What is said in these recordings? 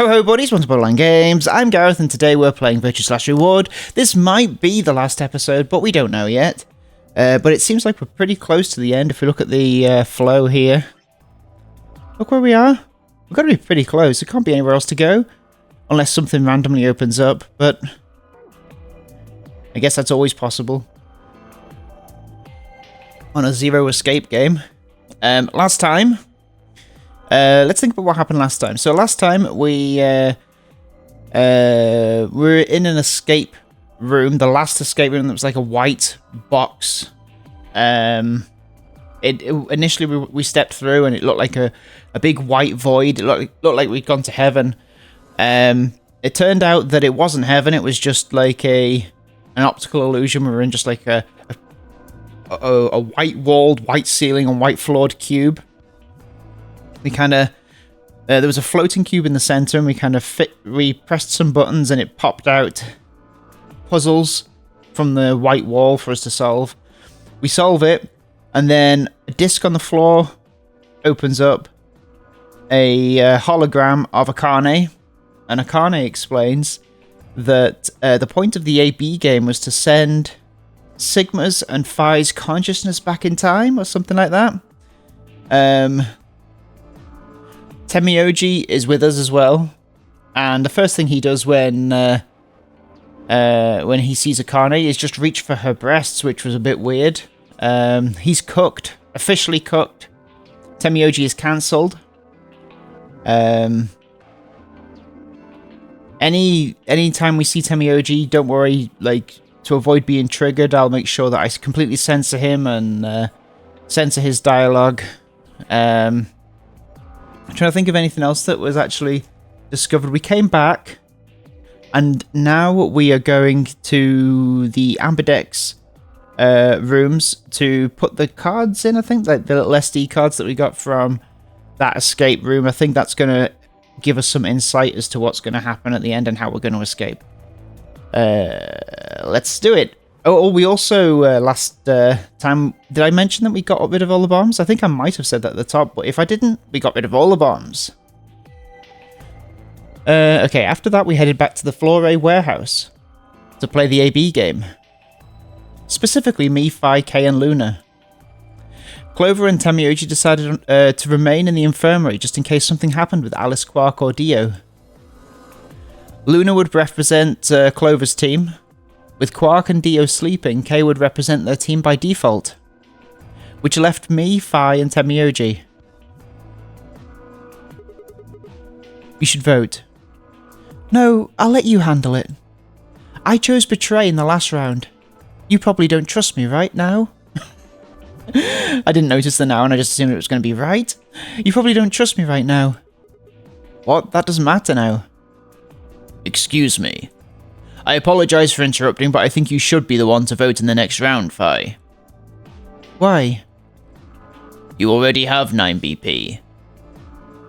Ho ho buddies, welcome to Borderline Games. I'm Gareth and today we're playing Virtue/Reward. This might be the last episode, but we don't know yet. But it seems like we're pretty close to the end if we look at the flow here. Look where we are. We've got to be pretty close. There can't be anywhere else to go. Unless something randomly opens up, but I guess that's always possible. On a zero escape game. Last time... let's think about what happened last time. So last time we were in an escape room, the last escape room that was like a white box. Initially we stepped through and it looked like a big white void. It looked like we'd gone to heaven. It turned out that it wasn't heaven. It was just like an optical illusion. We were in just like a white walled, white ceiling and white floored cube. We kind of, there was a floating cube in the center and we pressed some buttons and it popped out puzzles from the white wall for us to solve. We solve it and then a disc on the floor opens up, a hologram of Akane, and Akane explains that the point of the AB game was to send Sigma's and Phi's consciousness back in time or something like that. Temioji is with us as well, and the first thing he does when he sees Akane is just reach for her breasts, which was a bit weird. He's cooked, officially cooked. Temioji is cancelled. Anytime we see Temioji, don't worry, like, to avoid being triggered, I'll make sure that I completely censor him and censor his dialogue. I'm trying to think of anything else that was actually discovered. We came back, and now we are going to the Amberdex rooms to put the cards in, I think, like the little SD cards that we got from that escape room. I think that's going to give us some insight as to what's going to happen at the end and how we're going to escape. Let's do it. Oh, we also, last time, did I mention that we got rid of all the bombs? I think I might have said that at the top, but if I didn't, we got rid of all the bombs. Okay, after that we headed back to the Flore warehouse to play the AB game. Specifically me, Phi, Kay, and Luna. Clover and Temioji decided to remain in the infirmary just in case something happened with Alice, Quark, or Dio. Luna would represent Clover's team. With Quark and Dio sleeping, Kay would represent their team by default, which left me, Phi, and Temioji. You should vote. No, I'll let you handle it. I chose Betray in the last round. You probably don't trust me right now. I didn't notice the now and I just assumed it was going to be right. You probably don't trust me right now. What? That doesn't matter now. Excuse me. I apologise for interrupting, but I think you should be the one to vote in the next round, Phi. Why? You already have 9 BP.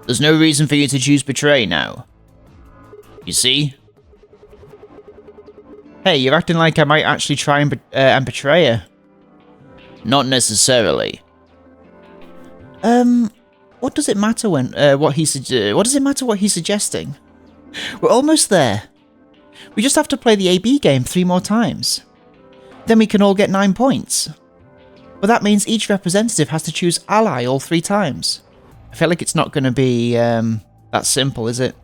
There's no reason for you to choose Betray now. You see? Hey, you're acting like I might actually try and betray her. Not necessarily. What does it matter when what does it matter what he's suggesting? We're almost there. We just have to play the AB game 3 more times. Then we can all get 9 points. But that means each representative has to choose ally all 3 times. I feel like it's not going to be that simple, is it?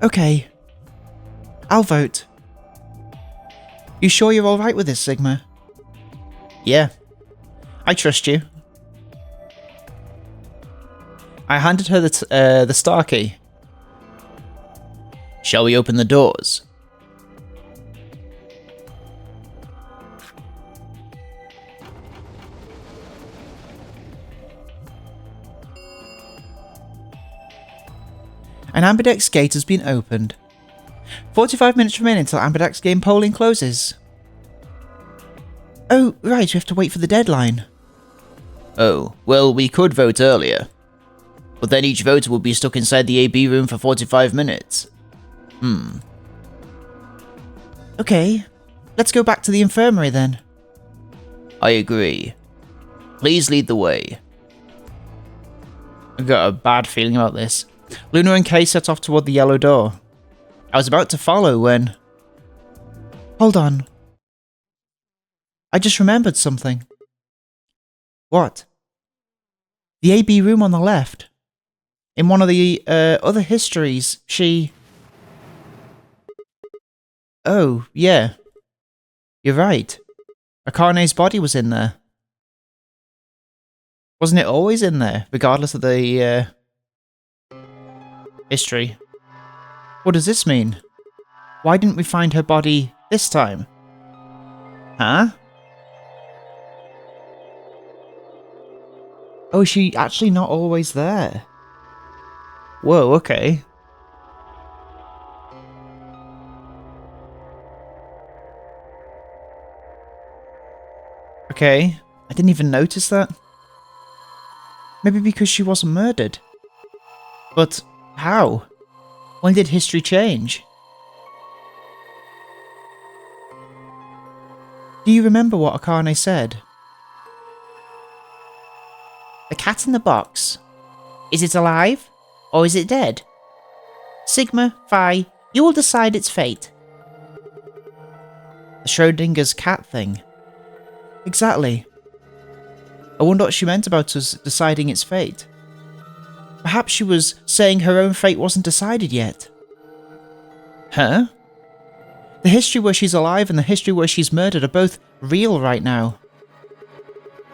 Okay. I'll vote. You sure you're alright with this, Sigma? Yeah. I trust you. I handed her the star key. Shall we open the doors? An Amberdex gate has been opened. 45 minutes remain until Amberdex game polling closes. Oh, right, we have to wait for the deadline. Oh, well, we could vote earlier. But then each voter would be stuck inside the AB room for 45 minutes. Okay, let's go back to the infirmary then. I agree. Please lead the way. I've got a bad feeling about this. Luna and Kay set off toward the yellow door. I was about to follow when... Hold on. I just remembered something. What? The AB room on the left. In one of the other histories, she... Oh, yeah. You're right. Akane's body was in there. Wasn't it always in there, regardless of the history? What does this mean? Why didn't we find her body this time? Huh? Oh, is she actually not always there? Whoa, okay. Okay, I didn't even notice that. Maybe because she wasn't murdered. But how? When did history change? Do you remember what Akane said? The cat in the box. Is it alive? Or is it dead? Sigma, Phi, you will decide its fate. The Schrodinger's cat thing. Exactly. I wonder what she meant about us deciding its fate. Perhaps she was saying her own fate wasn't decided yet. Huh? The history where she's alive and the history where she's murdered are both real right now.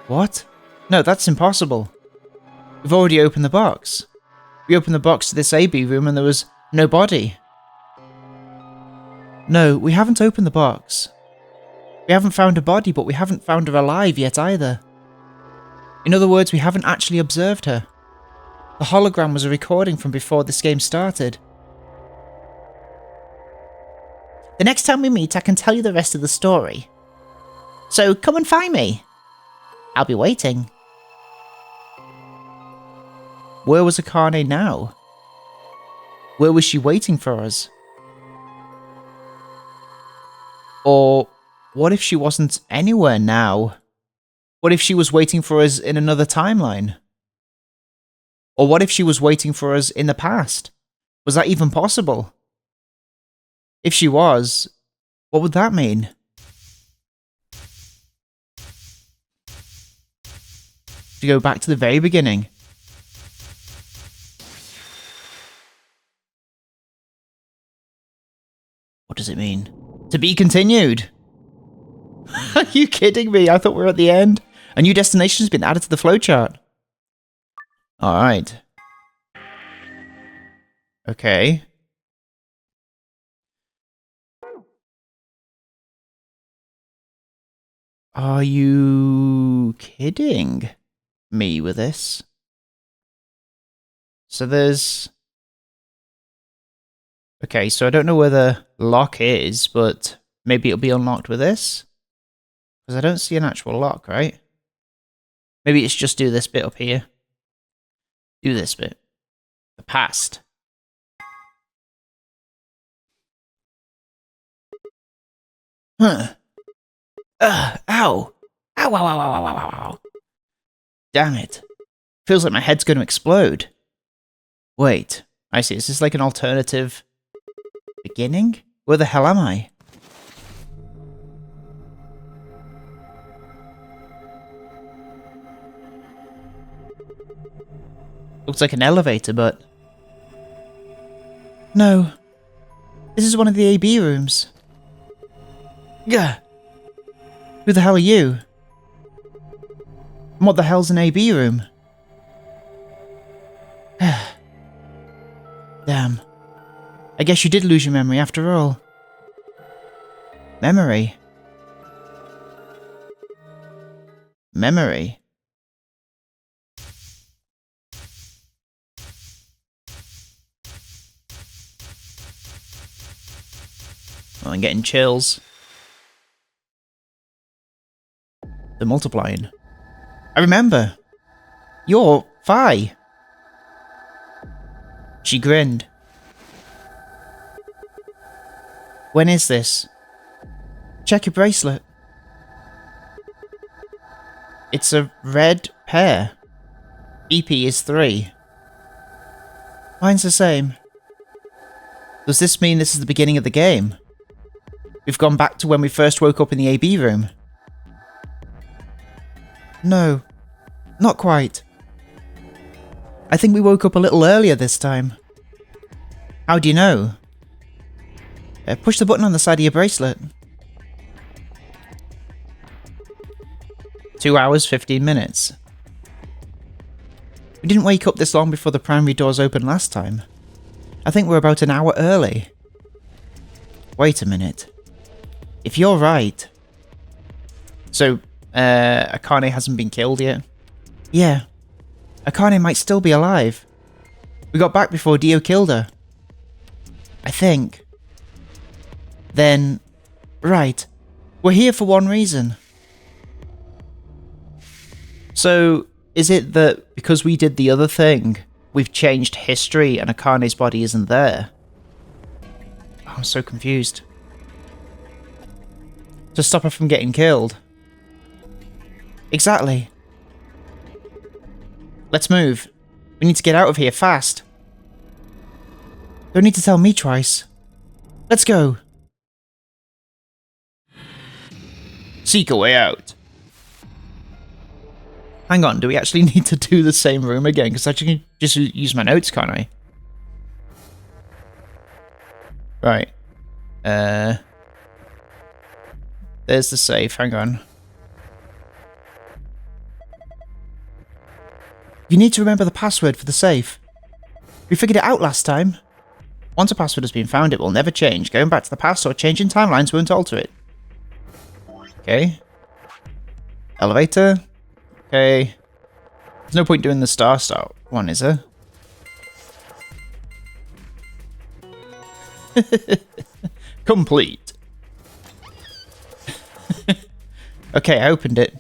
What? No, that's impossible. We've already opened the box. We opened the box to this AB room and there was no body. No, we haven't opened the box. We haven't found a body, but we haven't found her alive yet either. In other words, we haven't actually observed her. The hologram was a recording from before this game started. The next time we meet, I can tell you the rest of the story. So come and find me. I'll be waiting. Where was Akane now? Where was she waiting for us? Or what if she wasn't anywhere now? What if she was waiting for us in another timeline? Or what if she was waiting for us in the past? Was that even possible? If she was, what would that mean? To go back to the very beginning. What does it mean? To be continued! Are you kidding me? I thought we were at the end. A new destination has been added to the flowchart. Alright. Okay. Are you kidding me with this? So there's... Okay, so I don't know where the lock is, but maybe it'll be unlocked with this? Because I don't see an actual lock, right? Maybe it's just do this bit up here. Do this bit. The past. Huh. Ow. Ow, ow, ow, ow, ow, ow, ow. Damn it. Feels like my head's going to explode. Wait. I see. Is this like an alternative beginning? Where the hell am I? Looks like an elevator, but... No. This is one of the AB rooms. Gah! Who the hell are you? And what the hell's an AB room? Damn. I guess you did lose your memory after all. Memory? Memory? Oh, I'm getting chills. They're multiplying. I remember. You're Phi. She grinned. When is this? Check your bracelet. It's a red pair. BP is 3. Mine's the same. Does this mean this is the beginning of the game? We've gone back to when we first woke up in the AB room. No, not quite. I think we woke up a little earlier this time. How do you know? Push the button on the side of your bracelet. 2 hours, 15 minutes. We didn't wake up this long before the primary doors opened last time. I think we're about an hour early. Wait a minute. If you're right... So, Akane hasn't been killed yet? Yeah. Akane might still be alive. We got back before Dio killed her. I think. Then... Right. We're here for one reason. So, is it that because we did the other thing, we've changed history and Akane's body isn't there? Oh, I'm so confused. To stop her from getting killed. Exactly. Let's move. We need to get out of here fast. Don't need to tell me twice. Let's go. Seek a way out. Hang on, do we actually need to do the same room again? Because I can just use my notes, can't I? Right. There's the safe, hang on. You need to remember the password for the safe. We figured it out last time. Once a password has been found, it will never change. Going back to the past or changing timelines won't alter it. Okay. Elevator. Okay. There's no point doing the star one, is there? Complete. Okay, I opened it.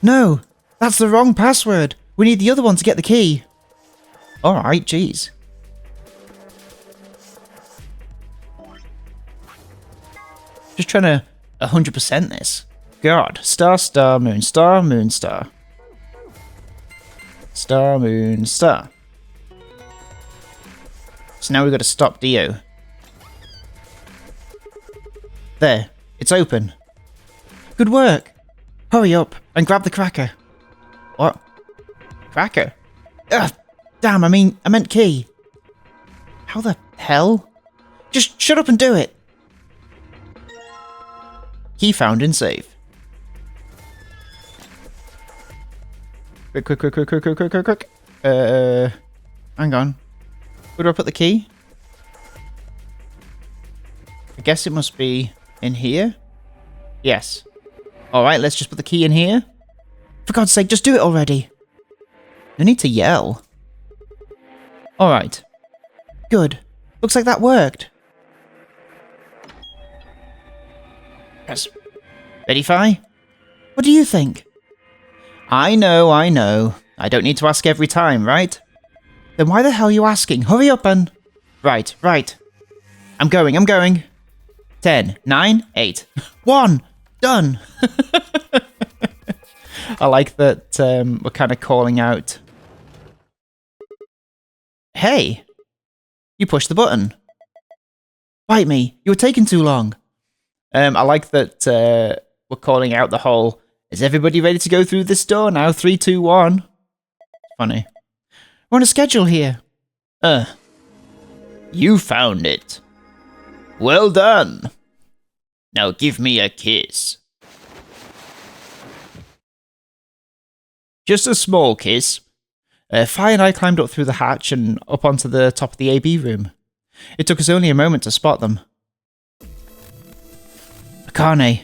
No, that's the wrong password. We need the other one to get the key. Alright, jeez. Just trying to 100% this. God. Star, star, moon, star, moon, star. Star, moon, star. So now we've got to stop Dio. There. It's open. Good work. Hurry up and grab the cracker. What? Cracker? Ugh. Damn, I meant key. How the hell? Just shut up and do it. Key found in safe. Quick. Hang on. Where do I put the key? I guess it must be in here? Yes. Alright, let's just put the key in here. For God's sake, just do it already. No need to yell. Alright. Good. Looks like that worked. Yes. Ready, Fi? What do you think? I know. I don't need to ask every time, right? Then why the hell are you asking? Hurry up and... Right. I'm going. 10, 9, 8. 1! Done! I like that we're kind of calling out. Hey! You pushed the button. Bite me, you were taking too long. I like that we're calling out the whole, is everybody ready to go through this door now? 3, 2, 1. Funny. We're on a schedule here. You found it. Well done. Now give me a kiss. Just a small kiss. Fi and I climbed up through the hatch and up onto the top of the AB room. It took us only a moment to spot them. Akane.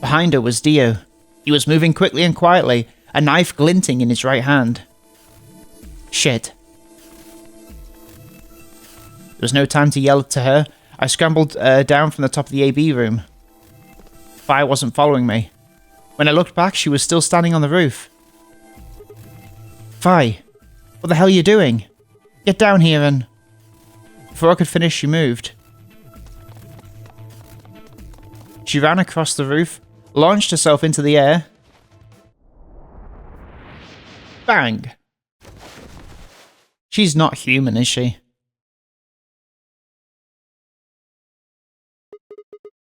Behind her was Dio. He was moving quickly and quietly, a knife glinting in his right hand. Shit. There was no time to yell to her. I scrambled down from the top of the AB room. Fi wasn't following me. When I looked back, she was still standing on the roof. Fi, what the hell are you doing? Get down here and... Before I could finish, she moved. She ran across the roof, launched herself into the air. Bang! She's not human, is she?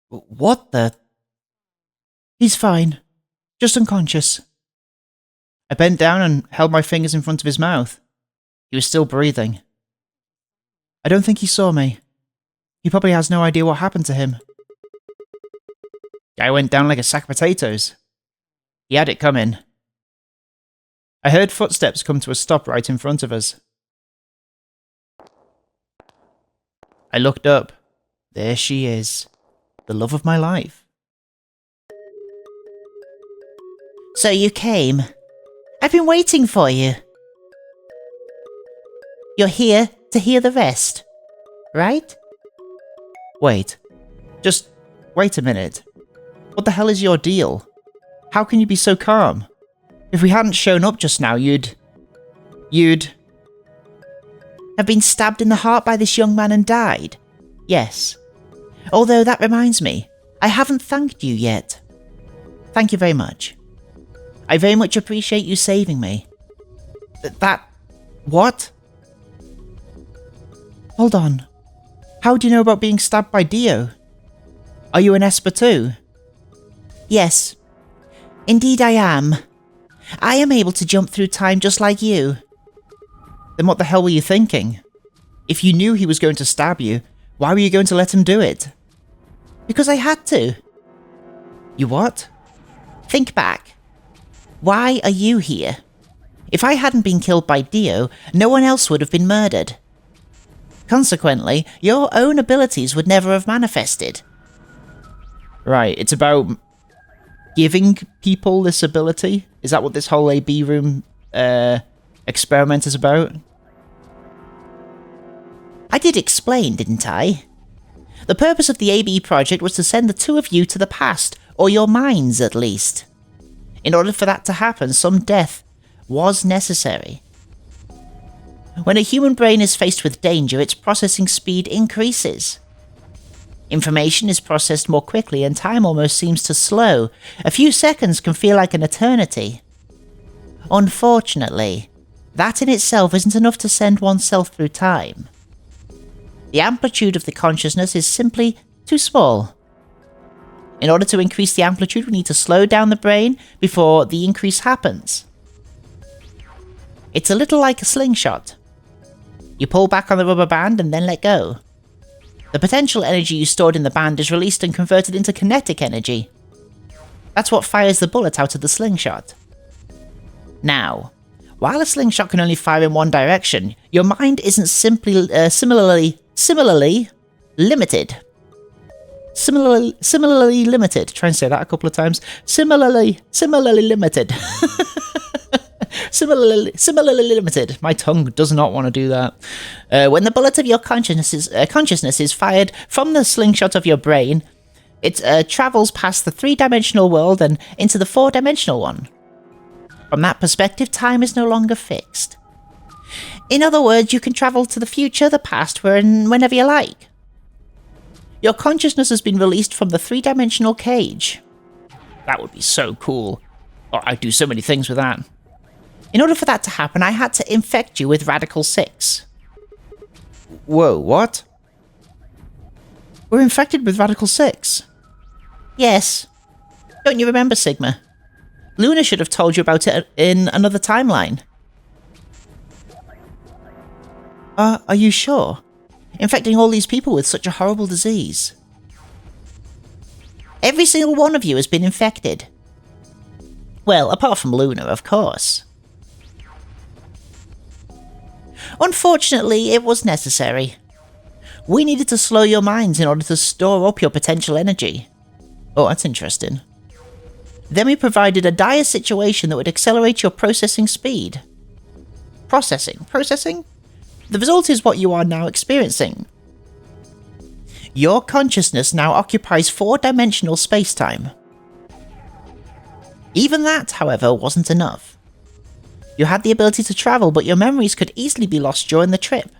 What the? He's fine. Just unconscious. I bent down and held my fingers in front of his mouth. He was still breathing. I don't think he saw me. He probably has no idea what happened to him. Guy went down like a sack of potatoes. He had it coming. I heard footsteps come to a stop right in front of us. I looked up. There she is. The love of my life. So you came. I've been waiting for you. You're here to hear the rest, right? Wait. Just wait a minute. What the hell is your deal? How can you be so calm? If we hadn't shown up just now, you'd have been stabbed in the heart by this young man and died. Yes. Although that reminds me, I haven't thanked you yet. Thank you very much. I very much appreciate you saving me. What? Hold on. How do you know about being stabbed by Dio? Are you an Esper too? Yes. Indeed I am. I am able to jump through time just like you. Then what the hell were you thinking? If you knew he was going to stab you, why were you going to let him do it? Because I had to. You what? Think back. Why are you here? If I hadn't been killed by Dio, no one else would have been murdered. Consequently, your own abilities would never have manifested. Right, it's about giving people this ability? Is that what this whole AB room experiment is about? I did explain, didn't I? The purpose of the AB project was to send the two of you to the past, or your minds at least. In order for that to happen, some death was necessary. When a human brain is faced with danger, its processing speed increases. Information is processed more quickly and time almost seems to slow. A few seconds can feel like an eternity. Unfortunately, that in itself isn't enough to send oneself through time. The amplitude of the consciousness is simply too small. In order to increase the amplitude, we need to slow down the brain before the increase happens. It's a little like a slingshot. You pull back on the rubber band and then let go. The potential energy you stored in the band is released and converted into kinetic energy. That's what fires the bullet out of the slingshot. Now, while a slingshot can only fire in one direction, your mind isn't simply similarly limited. Similarly limited. Try and say that a couple of times. Similarly limited. Similarly limited. My tongue does not want to do that. When the bullet of your consciousness is fired from the slingshot of your brain, it travels past the three-dimensional world and into the four-dimensional one. From that perspective, time is no longer fixed. In other words, you can travel to the future, the past, whenever you like. Your consciousness has been released from the three-dimensional cage. That would be so cool. Oh, I'd do so many things with that. In order for that to happen, I had to infect you with Radical 6. Whoa, what? We're infected with Radical 6? Yes. Don't you remember, Sigma? Luna should have told you about it in another timeline. Are you sure? Infecting all these people with such a horrible disease. Every single one of you has been infected. Well, apart from Luna, of course. Unfortunately, it was necessary. We needed to slow your minds in order to store up your potential energy. Oh, that's interesting. Then we provided a dire situation that would accelerate your processing speed. Processing? The result is what you are now experiencing. Your consciousness now occupies four-dimensional space-time. Even that, however, wasn't enough. You had the ability to travel, but your memories could easily be lost during the trip.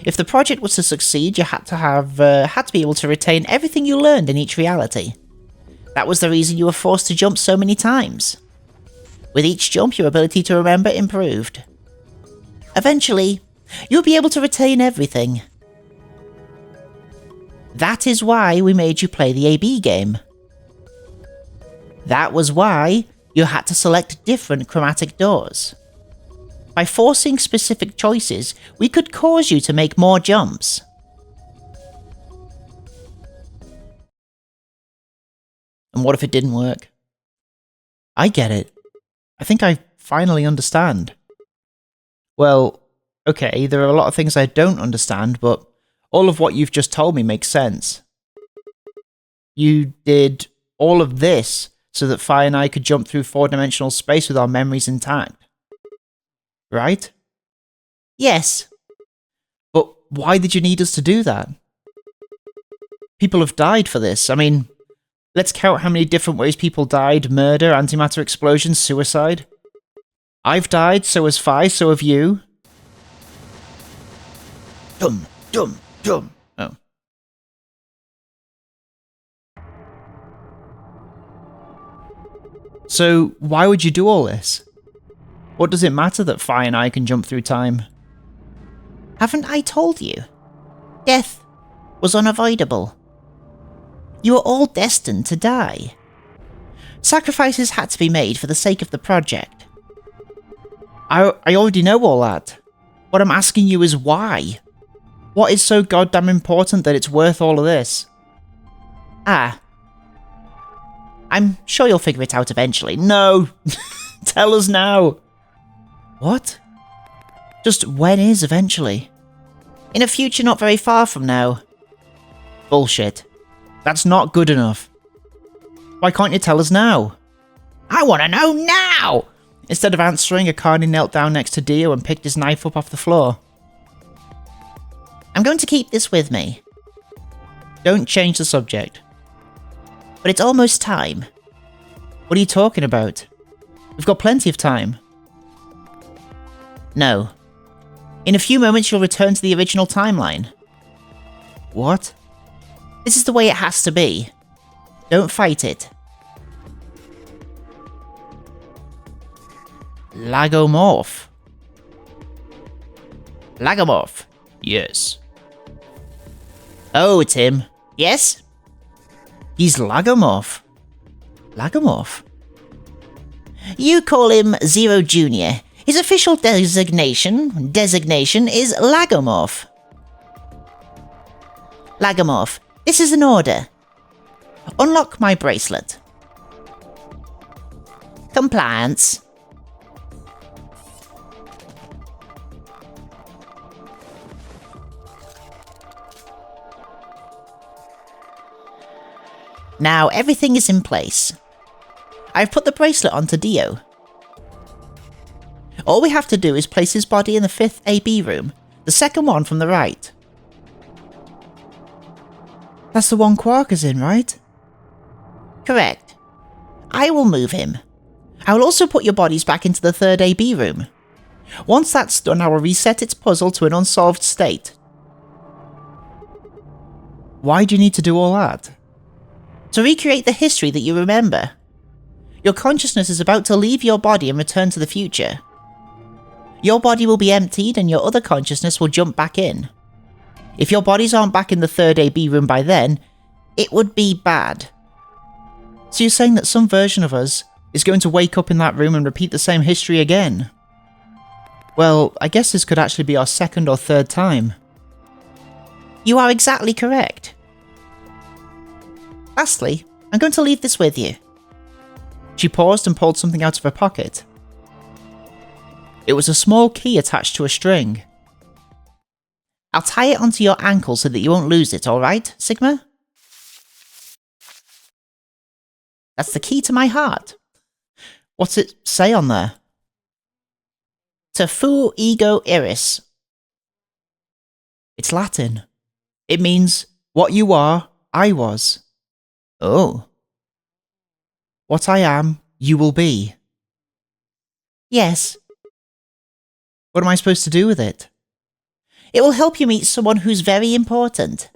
If the project was to succeed, you had to be able to retain everything you learned in each reality. That was the reason you were forced to jump so many times. With each jump, your ability to remember improved. Eventually, you'll be able to retain everything. That is why we made you play the AB game. That was why you had to select different chromatic doors. By forcing specific choices, we could cause you to make more jumps. And what if it didn't work? I get it. I think I finally understand. Well, okay, there are a lot of things I don't understand, but all of what you've just told me makes sense. You did all of this so that Fi and I could jump through 4-dimensional space with our memories intact. Right? Yes. But why did you need us to do that? People have died for this. I mean, let's count how many different ways people died: murder, antimatter explosions, suicide. I've died, so has Fi, so have you. Dum, dum, dum. Oh. So, why would you do all this? What does it matter that Fi and I can jump through time? Haven't I told you? Death was unavoidable. You were all destined to die. Sacrifices had to be made for the sake of the project. I already know all that. What I'm asking you is why? What is so goddamn important that it's worth all of this? Ah. I'm sure you'll figure it out eventually. No! Tell us now! What? Just when is eventually? In a future not very far from now. Bullshit. That's not good enough. Why can't you tell us now? I want to know now! Instead of answering, Akane knelt down next to Dio and picked his knife up off the floor. I'm going to keep this with me. Don't change the subject. But it's almost time. What are you talking about? We've got plenty of time. No. In a few moments you'll return to the original timeline. What? This is the way it has to be. Don't fight it. Lagomorph. Lagomorph. Yes. Oh, it's him. Yes? He's Lagomorph. Lagomorph? You call him Zero Jr. His official designation is Lagomorph. Lagomorph, this is an order. Unlock my bracelet. Compliance. Now everything is in place. I've put the bracelet onto Dio. All we have to do is place his body in the 5th AB room, the second one from the right. That's the one Quark is in, right? Correct. I will move him. I will also put your bodies back into the 3rd AB room. Once that's done, I will reset its puzzle to an unsolved state. Why do you need to do all that? To recreate the history that you remember. Your consciousness is about to leave your body and return to the future. Your body will be emptied and your other consciousness will jump back in. If your bodies aren't back in the 3rd AB room by then, it would be bad. So you're saying that some version of us is going to wake up in that room and repeat the same history again? Well, I guess this could actually be our 2nd or 3rd time. You are exactly correct. Lastly, I'm going to leave this with you. She paused and pulled something out of her pocket. It was a small key attached to a string. I'll tie it onto your ankle so that you won't lose it, alright, Sigma? That's the key to my heart. What's it say on there? To fu ego iris. It's Latin. It means, what you are, I was. Oh. What I am, you will be. Yes. What am I supposed to do with it? It will help you meet someone who's very important.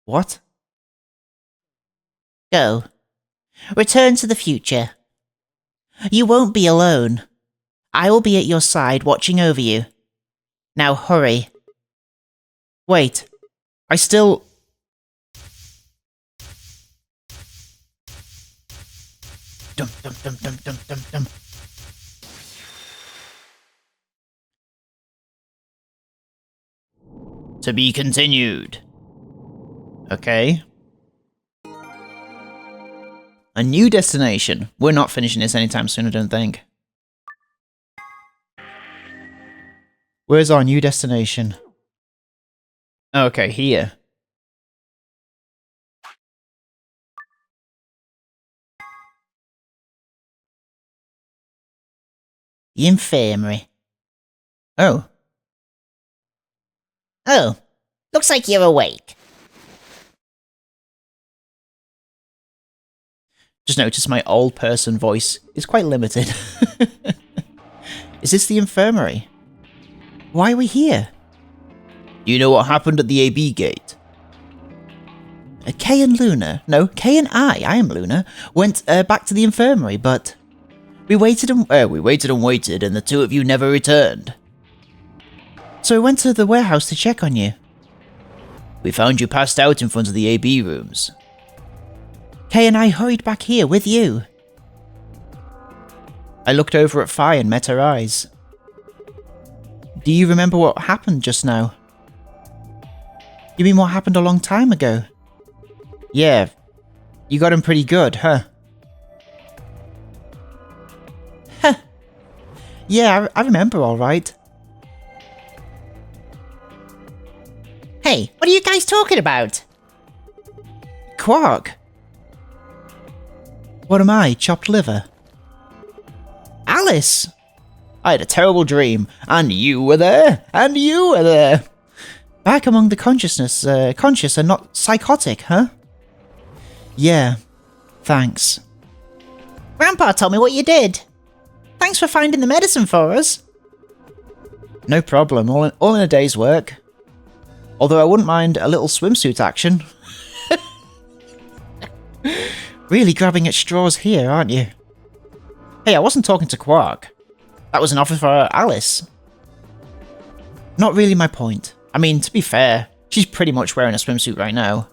What? Go. Return to the future. You won't be alone. I will be at your side watching over you. Now hurry. Wait. I still... Dum dum dum dum dum dum dum. To be continued. Okay. A new destination. We're not finishing this anytime soon, I don't think. Where's our new destination? Okay, here. The infirmary. Oh. Oh, looks like you're awake. Just noticed my old person voice is quite limited. Is this the infirmary? Why are we here? You know what happened at the AB gate? Kay and Luna, no, Kay and I am Luna, went back to the infirmary, but we waited and waited, and the two of you never returned. So we went to the warehouse to check on you. We found you passed out in front of the AB rooms. Kay and I hurried back here with you. I looked over at Fi and met her eyes. Do you remember what happened just now? You mean what happened a long time ago? Yeah. You got him pretty good, huh? Huh. Yeah, I remember all right. Hey, what are you guys talking about? Quark. What am I, chopped liver? Alice! I had a terrible dream, and you were there, and you were there. Back among the conscious and not psychotic, huh? Yeah, thanks. Grandpa told me what you did. Thanks for finding the medicine for us. No problem, all in a day's work. Although I wouldn't mind a little swimsuit action. Really grabbing at straws here, aren't you? Hey, I wasn't talking to Quark. That was an offer for Alice. Not really my point. I mean, to be fair, she's pretty much wearing a swimsuit right now.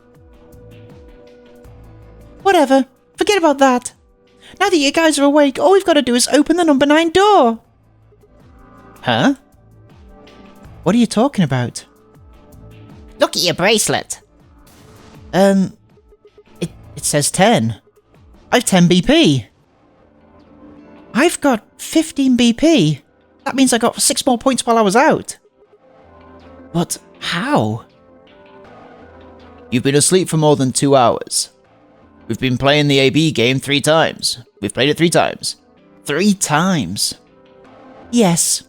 Whatever. Forget about that. Now that you guys are awake, all we've got to do is open the number 9 door. Huh? What are you talking about? Look at your bracelet. It says 10. I've 10 BP. I've got 15 BP. That means I got 6 more points while I was out. But how? You've been asleep for more than 2 hours. We've been playing the AB game 3 times. We've played it 3 times. 3 times. Yes.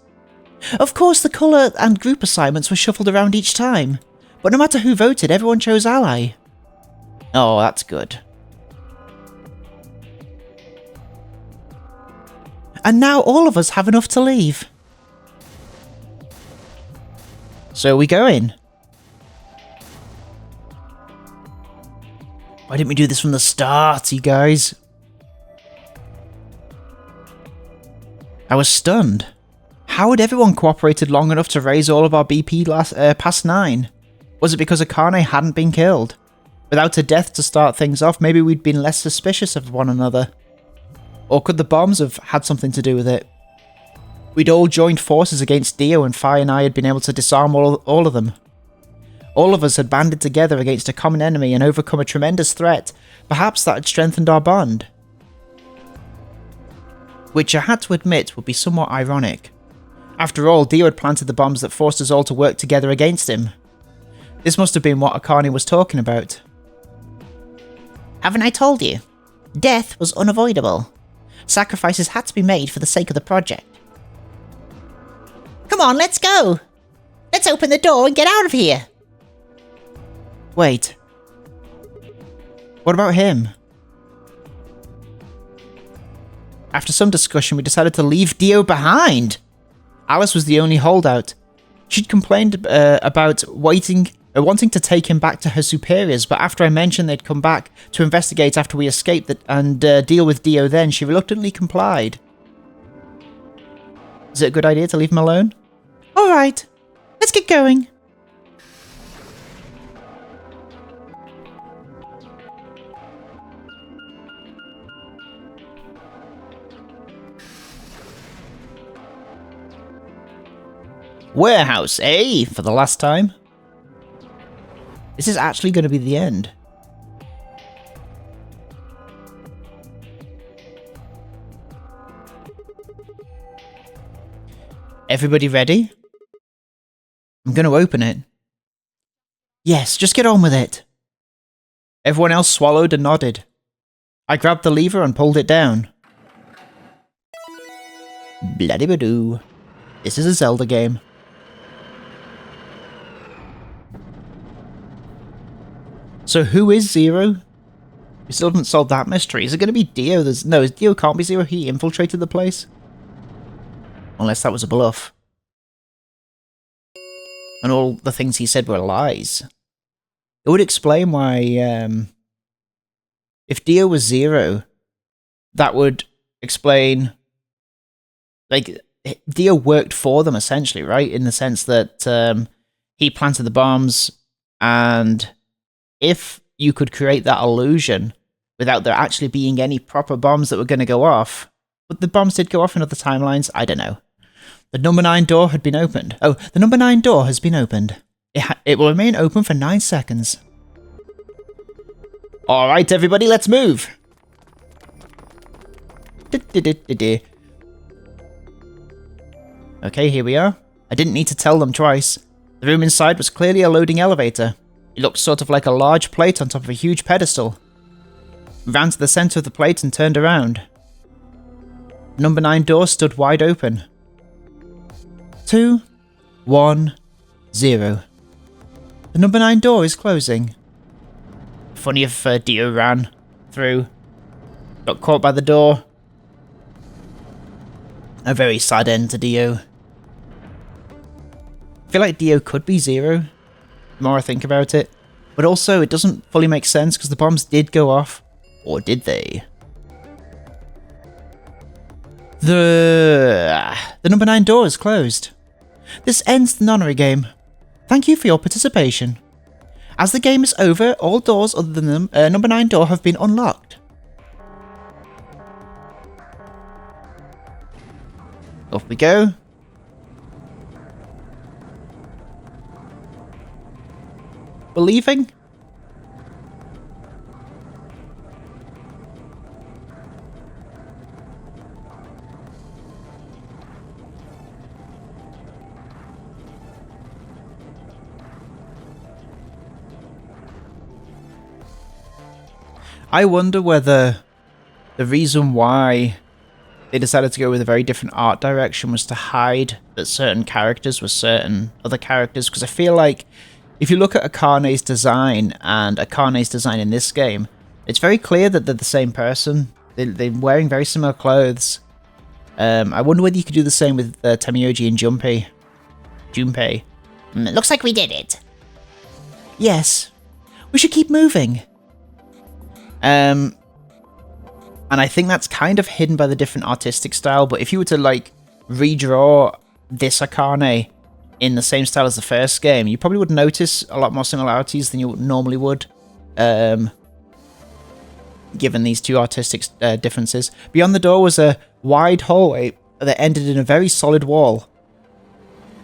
Of course, the colour and group assignments were shuffled around each time. But no matter who voted, everyone chose ally. Oh, that's good. And now all of us have enough to leave. So are we going? Why didn't we do this from the start, you guys? I was stunned. How had everyone cooperated long enough to raise all of our BP past 9? Was it because Akane hadn't been killed? Without a death to start things off, maybe we'd been less suspicious of one another. Or could the bombs have had something to do with it? We'd all joined forces against Dio, and Fi and I had been able to disarm all of them. All of us had banded together against a common enemy and overcome a tremendous threat. Perhaps that had strengthened our bond. Which I had to admit would be somewhat ironic. After all, Dio had planted the bombs that forced us all to work together against him. This must have been what Akane was talking about. Haven't I told you? Death was unavoidable. Sacrifices had to be made for the sake of the project. Come on, let's go! Let's open the door and get out of here! Wait. What about him? After some discussion, we decided to leave Dio behind. Alice was the only holdout. She'd complained about wanting to take him back to her superiors, but after I mentioned they'd come back to investigate after we escaped and deal with Dio then, she reluctantly complied. Is it a good idea to leave him alone? Alright, let's get going. Warehouse, eh? For the last time. This is actually going to be the end. Everybody ready? I'm going to open it. Yes, just get on with it. Everyone else swallowed and nodded. I grabbed the lever and pulled it down. Bloody-ba-doo. This is a Zelda game. So who is Zero? We still haven't solved that mystery. Is it going to be Dio? No, Dio can't be Zero. He infiltrated the place. Unless that was a bluff. And all the things he said were lies. It would explain why, if Dio was Zero, that would explain, like, Dio worked for them, essentially, right? In the sense that he planted the bombs, and if you could create that illusion without there actually being any proper bombs that were going to go off, but the bombs did go off in other timelines, I don't know. The number 9 door had been opened. Oh, the number 9 door has been opened. It will remain open for 9 seconds. Alright, everybody, let's move! Okay, here we are. I didn't need to tell them twice. The room inside was clearly a loading elevator. It looked sort of like a large plate on top of a huge pedestal. We ran to the center of the plate and turned around. The number 9 door stood wide open. 2, 1, 0. The number 9 door is closing. Funny if Dio ran through. Got caught by the door. A very sad end to Dio. I feel like Dio could be Zero, the more I think about it. But also, it doesn't fully make sense because the bombs did go off. Or did they? The number 9 door is closed. This ends the nonary game. Thank you for your participation. As the game is over, all doors other than the number 9 door have been unlocked. Off we go. We're leaving? I wonder whether the reason why they decided to go with a very different art direction was to hide that certain characters were certain other characters, because I feel like if you look at Akane's design and Akane's design in this game, it's very clear that they're the same person. They're wearing very similar clothes. I wonder whether you could do the same with Tamiyoji and Junpei. Looks like we did it. Yes. We should keep moving. And I think that's kind of hidden by the different artistic style, but if you were to, like, redraw this Akane in the same style as the first game, you probably would notice a lot more similarities than you normally would, given these two artistic differences. Beyond the door was a wide hallway that ended in a very solid wall.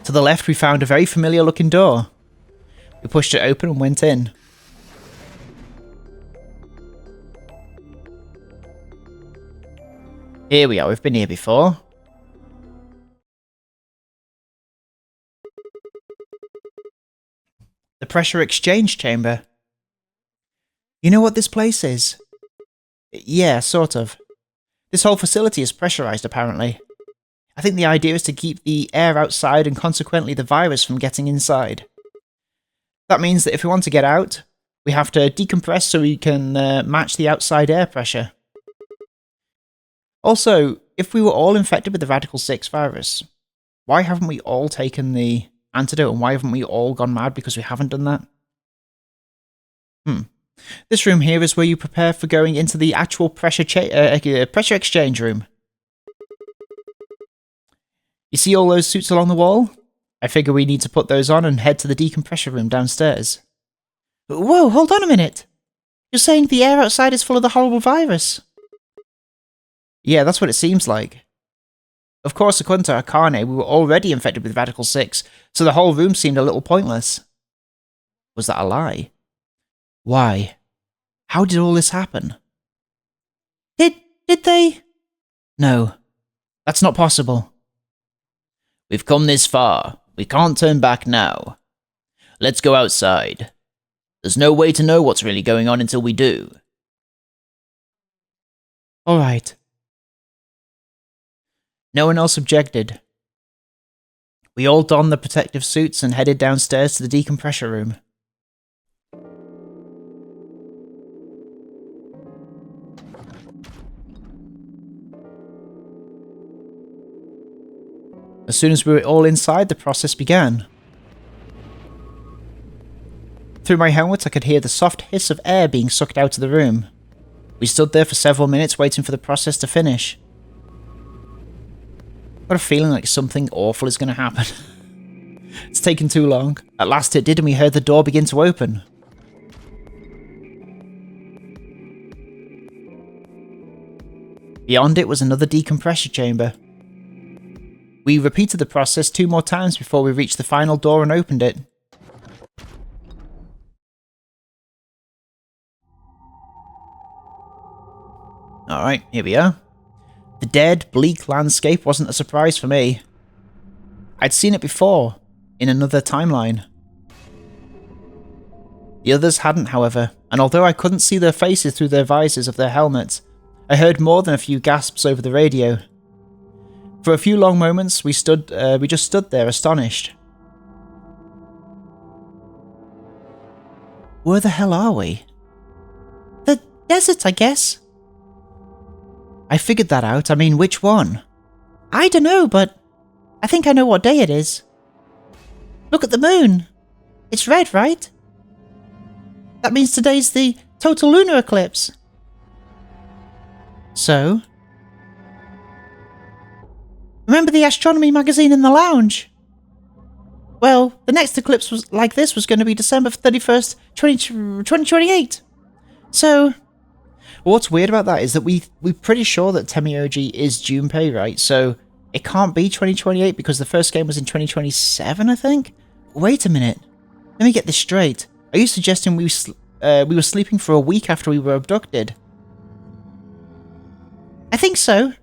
To the left, we found a very familiar-looking door. We pushed it open and went in. Here we are, we've been here before. The pressure exchange chamber. You know what this place is? Yeah, sort of. This whole facility is pressurized, apparently. I think the idea is to keep the air outside and consequently the virus from getting inside. That means that if we want to get out, we have to decompress so we can match the outside air pressure. Also, if we were all infected with the Radical 6 virus, why haven't we all taken the antidote and why haven't we all gone mad because we haven't done that? This room here is where you prepare for going into the actual pressure exchange room. You see all those suits along the wall? I figure we need to put those on and head to the decompressor room downstairs. Whoa, hold on a minute. You're saying the air outside is full of the horrible virus? Yeah, that's what it seems like. Of course, according to Akane, we were already infected with Radical 6, so the whole room seemed a little pointless. Was that a lie? Why? How did all this happen? Did they? No, that's not possible. We've come this far. We can't turn back now. Let's go outside. There's no way to know what's really going on until we do. Alright. No one else objected. We all donned the protective suits and headed downstairs to the decompressor room. As soon as we were all inside, the process began. Through my helmet, I could hear the soft hiss of air being sucked out of the room. We stood there for several minutes waiting for the process to finish. Got a feeling like something awful is going to happen. It's taken too long. At last it did, and we heard the door begin to open. Beyond it was another decompressor chamber. We repeated the process 2 more times before we reached the final door and opened it. Alright, here we are. The dead, bleak landscape wasn't a surprise for me. I'd seen it before, in another timeline. The others hadn't, however, and although I couldn't see their faces through their visors of their helmets, I heard more than a few gasps over the radio. For a few long moments, we just stood there, astonished. Where the hell are we? The desert, I guess. I figured that out. I mean, which one? I don't know, but I think I know what day it is. Look at the moon. It's red, right? That means today's the total lunar eclipse. So? Remember the astronomy magazine in the lounge? Well, the next eclipse was like this was going to be December 31st, 2028. So... What's weird about that is that we're pretty sure that Temioji is Junpei, right? So it can't be 2028 because the first game was in 2027, I think? Wait a minute. Let me get this straight. Are you suggesting we were sleeping for a week after we were abducted? I think so.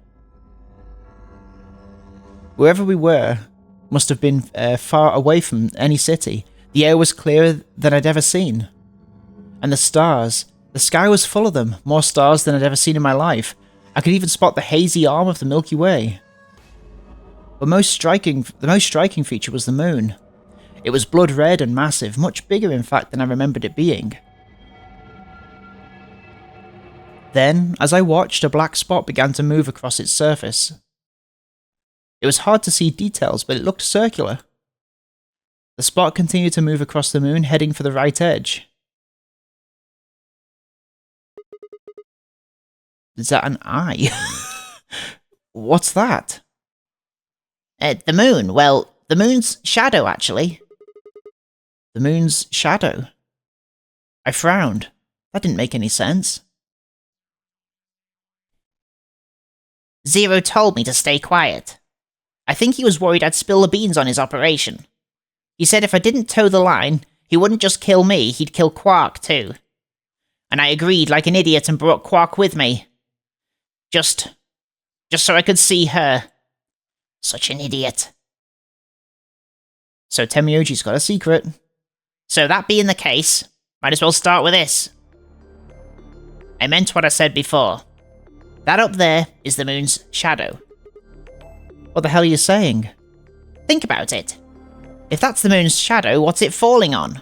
Wherever we were must have been far away from any city. The air was clearer than I'd ever seen. And the stars... The sky was full of them, more stars than I'd ever seen in my life. I could even spot the hazy arm of the Milky Way. But the most striking feature was the moon. It was blood red and massive, much bigger in fact than I remembered it being. Then, as I watched, a black spot began to move across its surface. It was hard to see details, but it looked circular. The spot continued to move across the moon, heading for the right edge. Is that an eye? What's that? The moon. Well, the moon's shadow, actually. The moon's shadow? I frowned. That didn't make any sense. Zero told me to stay quiet. I think he was worried I'd spill the beans on his operation. He said if I didn't toe the line, he wouldn't just kill me, he'd kill Quark too. And I agreed like an idiot and brought Quark with me. Just so I could see her. Such an idiot. So Temioji's got a secret. So that being the case, might as well start with this. I meant what I said before. That up there is the moon's shadow. What the hell are you saying? Think about it. If that's the moon's shadow, what's it falling on?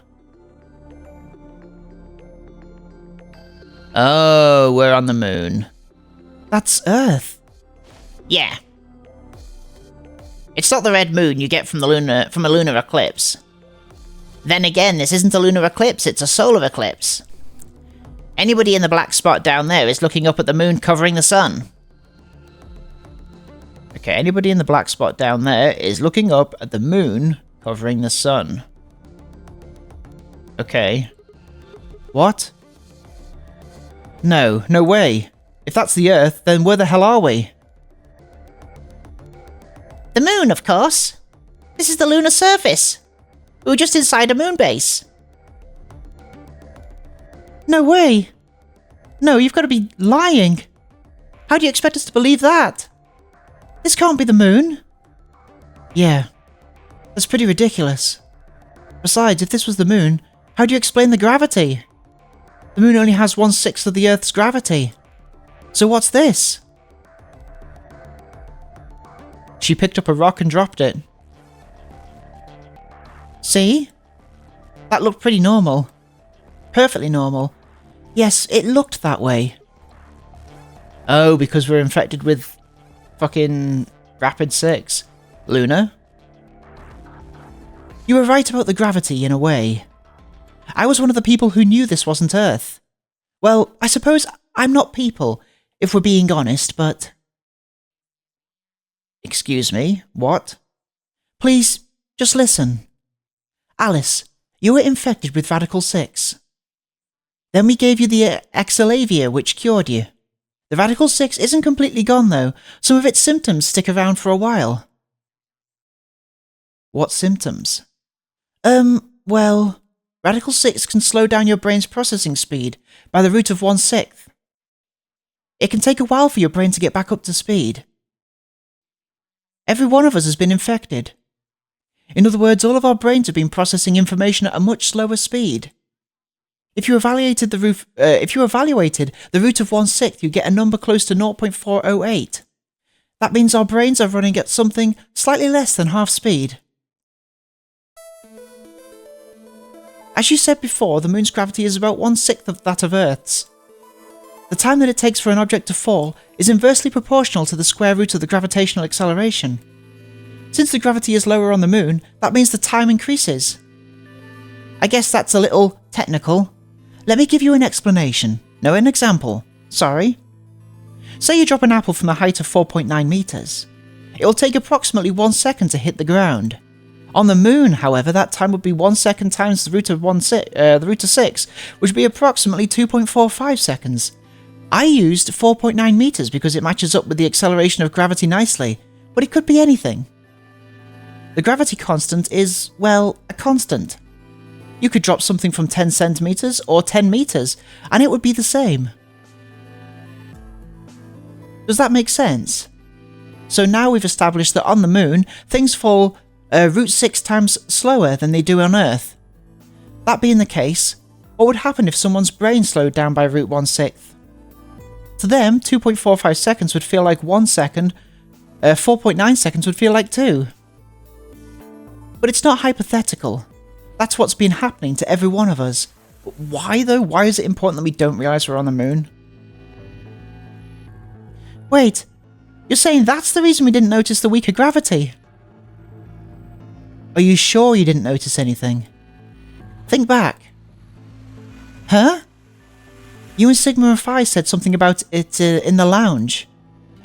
Oh, we're on the moon. That's Earth. Yeah. It's not the red moon you get from a lunar eclipse. Then again, this isn't a lunar eclipse, it's a solar eclipse. Anybody in the black spot down there is looking up at the moon covering the sun. Okay, anybody in the black spot down there is looking up at the moon covering the sun. Okay. What? No, no way. If that's the Earth, then where the hell are we? The moon, of course. This is the lunar surface. We were just inside a moon base. No way. No, you've got to be lying. How do you expect us to believe that? This can't be the moon. Yeah, that's pretty ridiculous. Besides, if this was the moon, how do you explain the gravity? The moon only has 1/6 of the Earth's gravity. So what's this? She picked up a rock and dropped it. See? That looked pretty normal. Perfectly normal. Yes, it looked that way. Oh, because we're infected with fucking Rapid 6. Luna? You were right about the gravity, in a way. I was one of the people who knew this wasn't Earth. Well, I suppose I'm not people, if we're being honest, but... Excuse me, what? Please, just listen. Alice, you were infected with Radical 6. Then we gave you the Exalavia, which cured you. The Radical 6 isn't completely gone, though. Some of its symptoms stick around for a while. What symptoms? Well, Radical 6 can slow down your brain's processing speed by the root of 1/6. It can take a while for your brain to get back up to speed. Every one of us has been infected. In other words, all of our brains have been processing information at a much slower speed. If you evaluated the root of 1/6, you get a number close to 0.408. That means our brains are running at something slightly less than half speed. As you said before, the moon's gravity is about 1/6 of that of Earth's. The time that it takes for an object to fall is inversely proportional to the square root of the gravitational acceleration. Since the gravity is lower on the moon, that means the time increases. I guess that's a little technical. Let me give you an explanation. No, an example. Sorry. Say you drop an apple from a height of 4.9 meters. It will take approximately 1 second to hit the ground. On the moon, however, that time would be 1 second times the root of 6, which would be approximately 2.45 seconds. I used 4.9 meters because it matches up with the acceleration of gravity nicely, but it could be anything. The gravity constant is, well, a constant. You could drop something from 10 centimeters or 10 meters, and it would be the same. Does that make sense? So now we've established that on the moon, things fall root 6 times slower than they do on Earth. That being the case, what would happen if someone's brain slowed down by root 1/6? To them, 2.45 seconds would feel like 1 second, 4.9 seconds would feel like 2. But it's not hypothetical. That's what's been happening to every one of us. But why though? Why is it important that we don't realise we're on the moon? Wait, you're saying that's the reason we didn't notice the weaker gravity? Are you sure you didn't notice anything? Think back. Huh? You and Sigma and Phi said something about it in the lounge.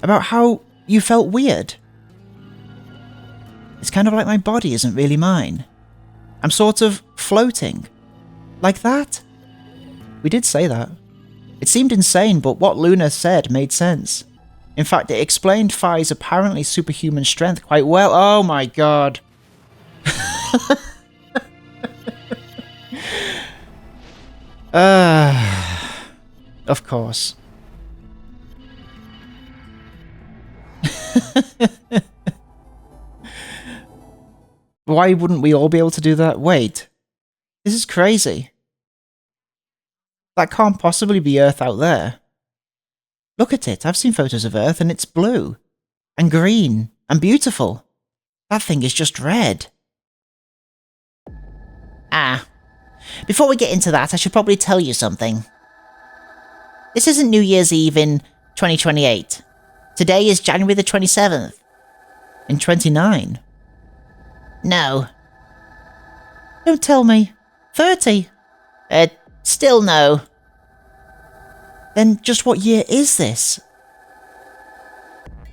About how you felt weird. It's kind of like my body isn't really mine. I'm sort of floating. Like that? We did say that. It seemed insane, but what Luna said made sense. In fact, it explained Phi's apparently superhuman strength quite well. Oh my god. Of course. Why wouldn't we all be able to do that? Wait. This is crazy. That can't possibly be Earth out there. Look at it. I've seen photos of Earth and it's blue. And green. And beautiful. That thing is just red. Before we get into that, I should probably tell you something. This isn't New Year's Eve in 2028. Today is January the 27th. In 29? No. Don't tell me. 30? Still no. Then just what year is this?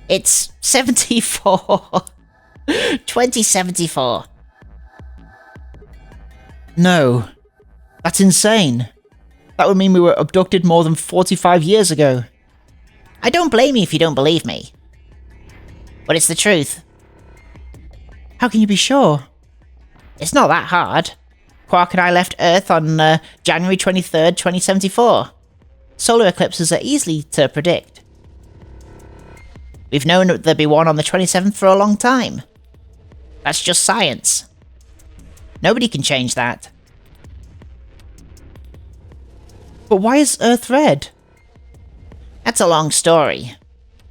It's 74. 2074. No. That's insane. That would mean we were abducted more than 45 years ago. I don't blame you if you don't believe me. But it's the truth. How can you be sure? It's not that hard. Quark and I left Earth on January 23rd, 2074. Solar eclipses are easy to predict. We've known that there'd be one on the 27th for a long time. That's just science. Nobody can change that. But why is Earth red? That's a long story.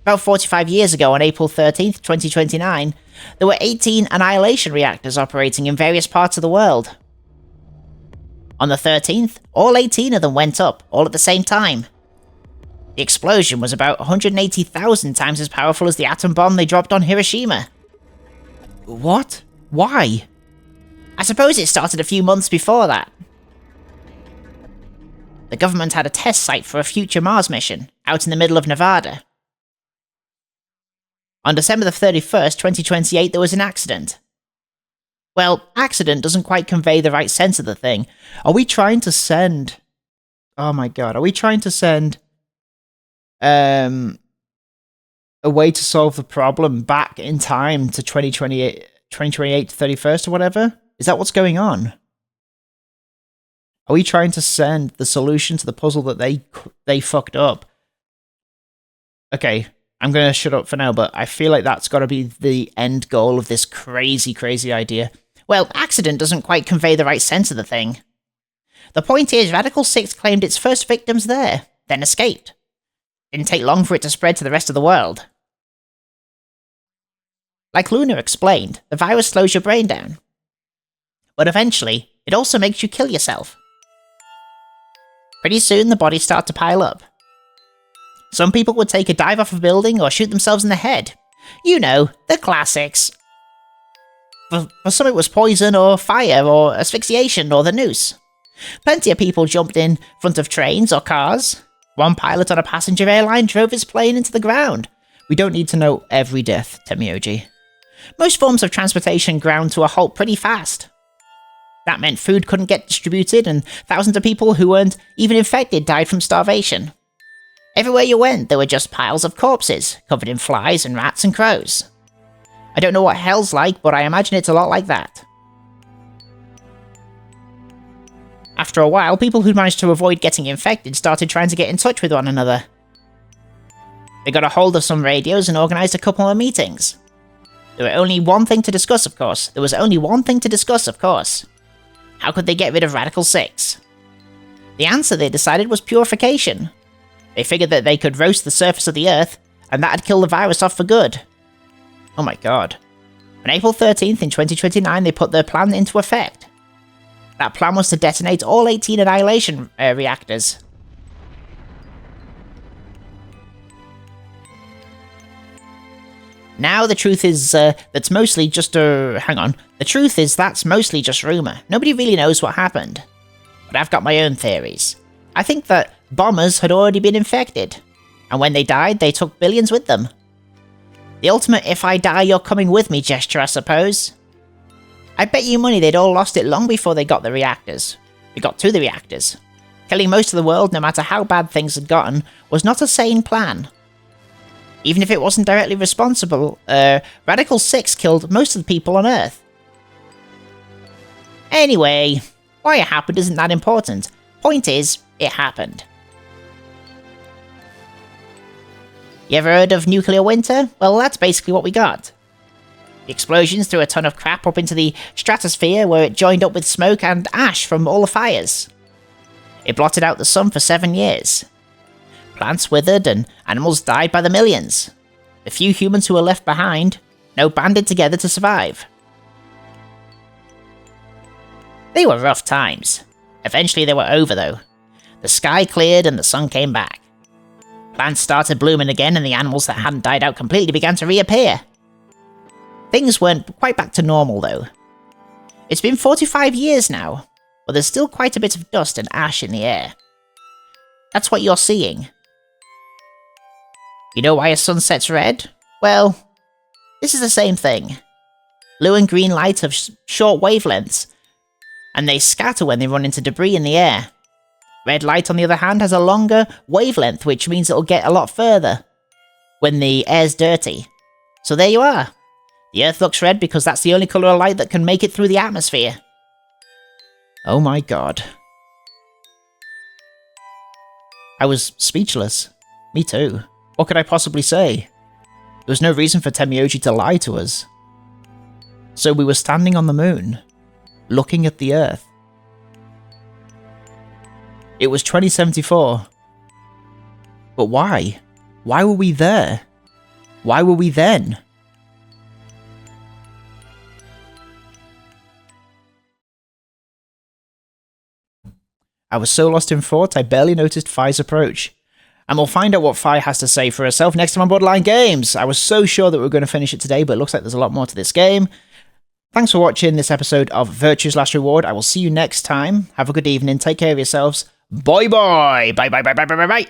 About 45 years ago, on April 13th, 2029, there were 18 annihilation reactors operating in various parts of the world. On the 13th, all 18 of them went up, all at the same time. The explosion was about 180,000 times as powerful as the atom bomb they dropped on Hiroshima. What? Why? I suppose it started a few months before that. The government had a test site for a future Mars mission, out in the middle of Nevada. On December the 31st, 2028, there was an accident. Well, accident doesn't quite convey the right sense of the thing. Are we trying to send... Oh my god, are we trying to send... a way to solve the problem back in time to 2028 to 31st or whatever? Is that what's going on? Are we trying to send the solution to the puzzle that they fucked up? Okay, I'm going to shut up for now, but I feel like that's got to be the end goal of this crazy, crazy idea. Well, accident doesn't quite convey the right sense of the thing. The point is, Radical 6 claimed its first victims there, then escaped. Didn't take long for it to spread to the rest of the world. Like Luna explained, the virus slows your brain down. But eventually, it also makes you kill yourself. Pretty soon, the bodies start to pile up. Some people would take a dive off a building or shoot themselves in the head. You know, the classics. For some it was poison or fire or asphyxiation or the noose. Plenty of people jumped in front of trains or cars. One pilot on a passenger airline drove his plane into the ground. We don't need to know every death, Temioji. Most forms of transportation ground to a halt pretty fast. That meant food couldn't get distributed and thousands of people who weren't even infected died from starvation. Everywhere you went, there were just piles of corpses, covered in flies and rats and crows. I don't know what hell's like, but I imagine it's a lot like that. After a while, people who managed to avoid getting infected started trying to get in touch with one another. They got a hold of some radios and organised a couple of meetings. There was only one thing to discuss, of course. How could they get rid of Radical 6? The answer, they decided, was purification. They figured that they could roast the surface of the Earth, and that'd kill the virus off for good. Oh my god. On April 13th in 2029, they put their plan into effect. That plan was to detonate all 18 annihilation reactors. Now the truth is that's mostly just The truth is that's mostly just rumour. Nobody really knows what happened. But I've got my own theories. I think that bombers had already been infected. And when they died, they took billions with them. The ultimate if I die you're coming with me gesture, I suppose. I bet you money they'd all lost it long before they got to the reactors. Killing most of the world, no matter how bad things had gotten, was not a sane plan. Even if it wasn't directly responsible, Radical 6 killed most of the people on Earth. Anyway, why it happened isn't that important. Point is, it happened. You ever heard of nuclear winter? Well, that's basically what we got. The explosions threw a ton of crap up into the stratosphere where it joined up with smoke and ash from all the fires. It blotted out the sun for 7 years. Plants withered and animals died by the millions. The few humans who were left behind, banded together to survive. They were rough times. Eventually they were over though. The sky cleared and the sun came back. Plants started blooming again and the animals that hadn't died out completely began to reappear. Things weren't quite back to normal though. It's been 45 years now, but there's still quite a bit of dust and ash in the air. That's what you're seeing. You know why a sun sets red? Well, this is the same thing. Blue and green light have short wavelengths, and they scatter when they run into debris in the air. Red light, on the other hand, has a longer wavelength, which means it'll get a lot further when the air's dirty. So there you are. The Earth looks red because that's the only colour of light that can make it through the atmosphere. Oh my god. I was speechless. Me too. What could I possibly say? There was no reason for Temioji to lie to us. So we were standing on the moon, looking at the Earth. It was 2074. But why? Why were we there? Why were we then? I was so lost in thought, I barely noticed Fi's approach. And we'll find out what Fi has to say for herself next time on Borderline Games. I was so sure that we were going to finish it today, but it looks like there's a lot more to this game. Thanks for watching this episode of Virtue's Last Reward. I will see you next time. Have a good evening. Take care of yourselves. Bye bye. Bye bye bye bye bye bye bye.